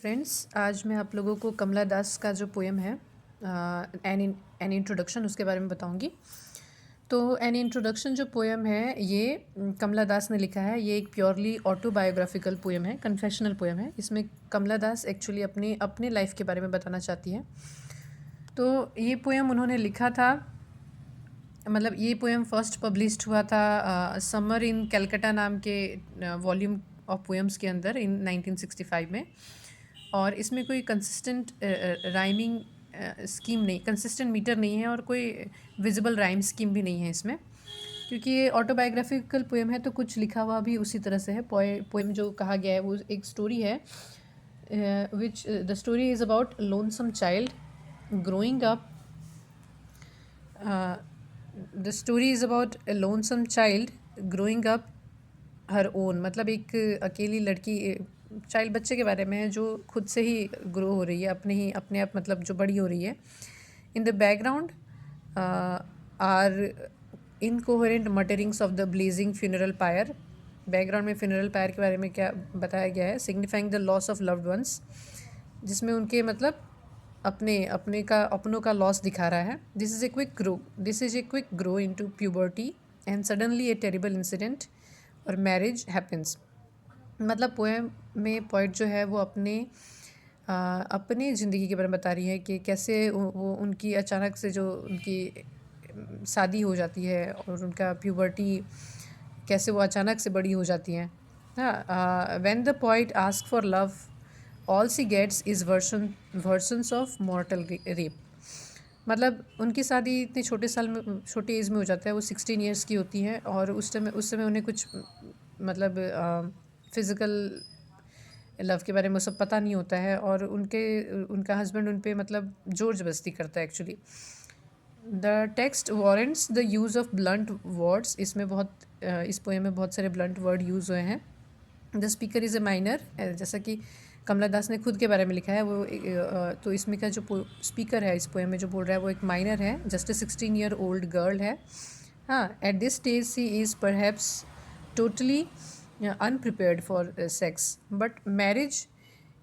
Friends, आज मैं आप लोगों को कमला दास का जो पोएम है एन इंट्रोडक्शन उसके बारे में बताऊंगी। तो एन इंट्रोडक्शन जो पोएम है ये कमला दास ने लिखा है। ये एक प्योरली ऑटोबायोग्राफिकल पोएम है, कन्फेशनल पोएम है। इसमें कमला दास एक्चुअली अपने लाइफ के बारे में बताना चाहती है। तो ये पोएम उन्होंने लिखा था, मतलब ये पोएम फर्स्ट पब्लिश्ड हुआ था समर इन कलकत्ता नाम के वॉल्यूम ऑफ पोएम्स के अंदर इन 1965 में। और इसमें कोई कंसिस्टेंट राइमिंग स्कीम नहीं, कंसिस्टेंट मीटर नहीं है और कोई विजिबल राइम स्कीम भी नहीं है इसमें, क्योंकि ये ऑटोबायोग्राफिकल पोएम है। तो कुछ लिखा हुआ भी उसी तरह से है। पोएम जो कहा गया है वो एक स्टोरी है, which the story is about lonesome child growing up. The story is about A lonesome child growing up her own, मतलब एक अकेली लड़की, चाइल्ड बच्चे के बारे में है जो खुद से ही ग्रो हो रही है, अपने आप, मतलब जो बड़ी हो रही है। In the background are incoherent mutterings of the blazing funeral pyre. Background में फ्यूनरल पायर के बारे में क्या बताया गया है, signifying the loss of loved ones, जिसमें उनके मतलब अपनों का लॉस दिखा रहा है। This is a quick grow into puberty and suddenly a terrible incident और मैरिज हैपन्स। मतलब पोएम में पोइट जो है वो अपनी ज़िंदगी के बारे में बता रही है कि कैसे वो उनकी अचानक से जो उनकी शादी हो जाती है और उनका प्यूबर्टी कैसे वो अचानक से बड़ी हो जाती हैं। हाँ, when the poet ask for love all she gets is versions of mortal rape. मतलब उनकी शादी इतनी छोटी एज में हो जाता है, वो 16 ईयर्स की होती है और उस समय उन्हें कुछ मतलब फ़िज़िकल लव के बारे में सब पता नहीं होता है और उनका हस्बैंड उन पे मतलब ज़ोर ज़बरदस्ती करता है actually. The text warrants the use of blunt words. इसमें इस पोएम में बहुत सारे ब्लंट वर्ड यूज़ हुए हैं। The speaker is a minor, जैसा कि कमला दास ने खुद के बारे में लिखा है। वो तो इसमें का जो स्पीकर है इस पोएम में जो बोल रहा है वो एक माइनर है, just a 16 year old girl है। हाँ, at this stage she is perhaps totally unprepared for sex, but marriage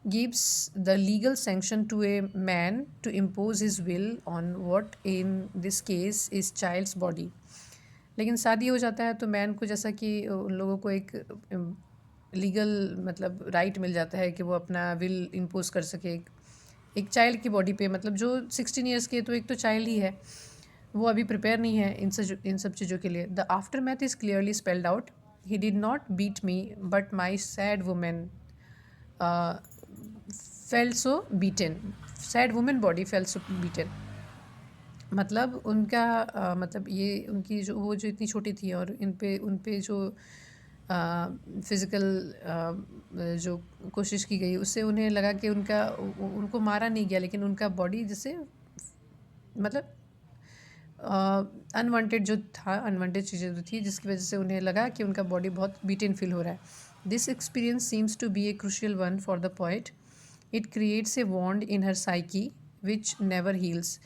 gives the legal sanction to a man to impose his will on what in this case is child's body। लेकिन शादी हो जाता है तो man को, जैसा कि उन लोगों को एक लीगल मतलब राइट मिल जाता है कि वो अपना विल इम्पोज कर सके एक चाइल्ड की बॉडी पे। मतलब जो 16 ईयर्स के, तो एक तो चाइल्ड ही है, वो अभी प्रिपेयर नहीं है इन सब चीज़ों के लिए। The after math is clearly spelled out. He did not beat me, but my sad woman felt so beaten. Sad woman body felt so beaten। मतलब उनका मतलब ये उनकी जो इतनी छोटी थी और उन पे जो फिज़िकल जो कोशिश की गई उससे उन्हें लगा कि उनको मारा नहीं गया, लेकिन उनका बॉडी जैसे मतलब अनवांटेड चीज़ें जो थी, जिसकी वजह से उन्हें लगा कि उनका बॉडी बहुत बीटन फील हो रहा है। This experience seems to be a crucial one for the poet. It creates a wound in her psyche which never heals.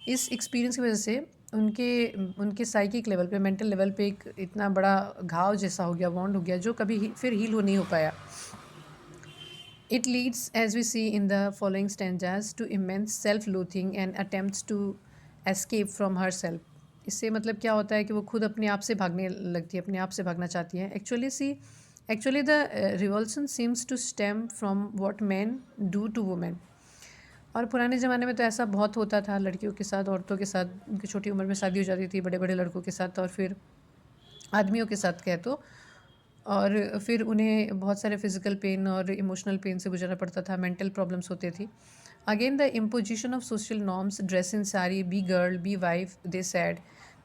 इस एक्सपीरियंस की वजह से उनके साइकिक लेवल पे, मेंटल लेवल पे एक इतना बड़ा घाव जैसा हो गया, वॉन्ड हो गया, जो कभी फिर हील हो नहीं हो पाया। It leads, as we see in the following stanzas, to immense self-loathing and attempts to escape from herself। इससे मतलब क्या होता है कि वो खुद अपने आप से भागने लगती है, अपने आप से भागना चाहती है। Actually the revulsion seems to stem from what men do to women। और पुराने ज़माने में तो ऐसा बहुत होता था लड़कियों के साथ, औरतों के साथ। उनकी छोटी उम्र में शादी हो जाती थी बड़े बड़े लड़कों के साथ और फिर आदमियों के साथ कहे तो, और फिर उन्हें बहुत सारे फिज़िकल पेन और इमोशनल पेन से गुजरना पड़ता था, मेंटल प्रॉब्लम्स होते थी। Again the imposition of social norms, dress in sari, be girl, be wife, they said.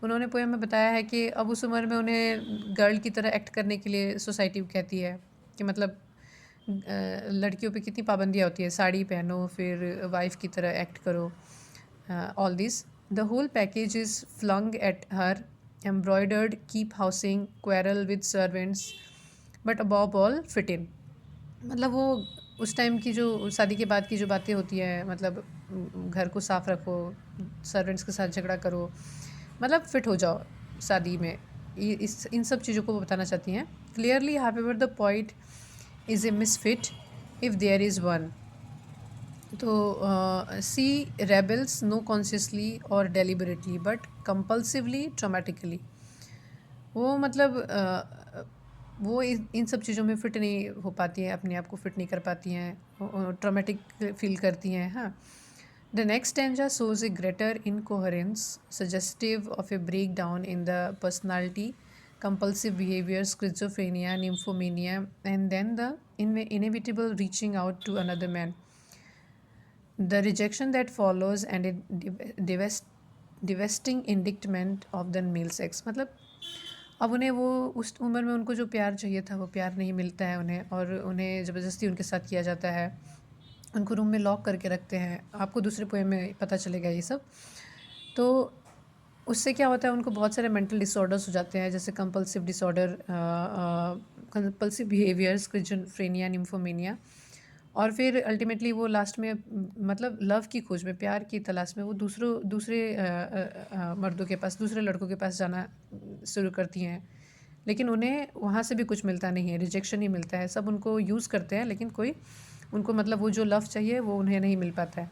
उन्होंने पोएम में बताया है कि अब उस उम्र में उन्हें गर्ल की तरह एक्ट करने के लिए सोसाइटी कहती है कि मतलब लड़कियों पे कितनी पाबंदियाँ होती है, साड़ी पहनो, फिर वाइफ की तरह एक्ट करो, all this. The whole package is flung at her, embroidered, keep housing, quarrel with servants, but above all fit in. मतलब वो उस टाइम की जो शादी के बाद की जो बातें होती हैं, मतलब घर को साफ रखो, सर्वेंट्स के साथ झगड़ा करो, मतलब फिट हो जाओ शादी में, इन सब चीज़ों को वो बताना चाहती हैं। Clearly however the point is a misfit if there is one. तो सी रेबल्स नो कॉन्शियसली और डेलिबरेटली बट कंपल्सिवली ट्रामेटिकली। वो मतलब वो इन सब चीज़ों में फ़िट नहीं हो पाती हैं, अपने आप को फ़िट नहीं कर पाती हैं, ट्रॉमेटिक फ़ील करती हैं। हाँ, the next stanza shows a greater incoherence suggestive of a breakdown in the personality, compulsive behavior, schizophrenia, nymphomania, and then the inevitable reaching out to another man, the rejection that follows, and a devastating indictment of the male sex। मतलब अब उन्हें वो उस उम्र में उनको जो प्यार चाहिए था वो प्यार नहीं मिलता है उन्हें, और उन्हें ज़बरदस्ती उनके साथ किया जाता है, उनको रूम में लॉक करके रखते हैं। आपको दूसरे पोएम में पता चलेगा ये सब। तो उससे क्या होता है, उनको बहुत सारे मेंटल डिसऑर्डर्स हो जाते हैं, जैसे compulsive disorder, compulsive behaviour, schizophrenia, nymphomania. और फिर अल्टीमेटली वो लास्ट में मतलब लव की खोज में, प्यार की तलाश में वो दूसरे मर्दों के पास, दूसरे लड़कों के पास जाना शुरू करती हैं। लेकिन उन्हें वहाँ से भी कुछ मिलता नहीं है, रिजेक्शन ही मिलता है। सब उनको यूज़ करते हैं, लेकिन कोई उनको मतलब वो जो लव चाहिए वो उन्हें नहीं मिल पाता है।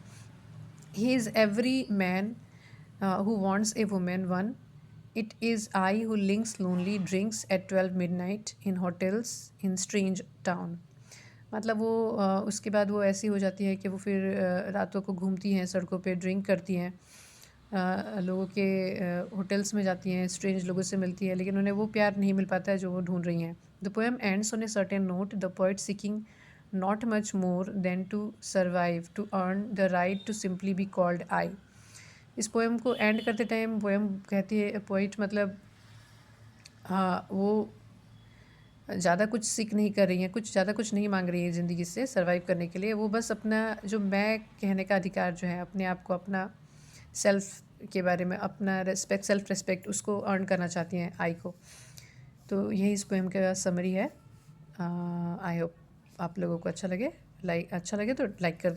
He is every man who wants a woman one. It is I who links lonely drinks at 12 midnight in hotels in strange town। मतलब वो उसके बाद वो ऐसी हो जाती है कि वो फिर रातों को घूमती हैं सड़कों पे, ड्रिंक करती हैं, लोगों के होटल्स में जाती हैं, स्ट्रेंज लोगों से मिलती है, लेकिन उन्हें वो प्यार नहीं मिल पाता है जो वो ढूंढ रही हैं। The poem ends on a certain note, the poet seeking not much more than to survive, to earn the right to simply be called I. इस पोएम को एंड करते टाइम पोएम कहती है, पोइट मतलब हाँ, वो ज़्यादा कुछ सीख नहीं कर रही हैं, कुछ ज़्यादा कुछ नहीं मांग रही है ज़िंदगी से सर्वाइव करने के लिए। वो बस अपना जो मैं कहने का अधिकार जो है, अपने आप को, अपना सेल्फ के बारे में, अपना रिस्पेक्ट, सेल्फ रिस्पेक्ट, उसको अर्न करना चाहती हैं आई को। तो यही इस पोएम का समरी है। आई होप आप लोगों को अच्छा लगे तो लाइक कर